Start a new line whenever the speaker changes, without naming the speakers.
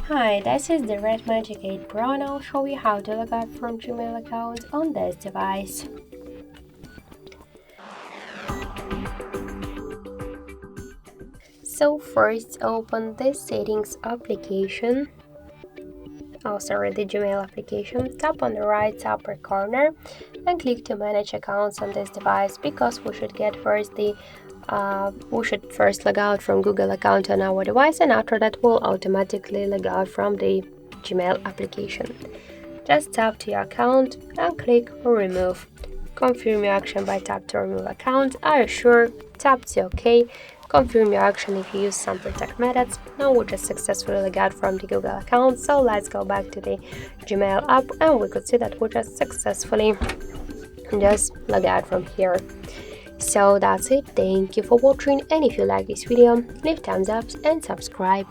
Hi, this is the Redmagic 8 Pro and I'll show you how to log out from Gmail account on this device. So first open the settings application, the Gmail application, tap on the right upper corner and click to manage accounts on this device because we should first log out from Google account on our device, and after that we'll automatically log out from the Gmail application. Just tap to your account and click remove. Confirm your action by tap to remove account. Are you sure? Tap to OK. Confirm your action if you use some protect methods. Now we just successfully log out from the Google account, so let's go back to the Gmail app and we could see that we just successfully log out from here. So that's it. Thank you for watching, and if you like this video, leave thumbs up and subscribe.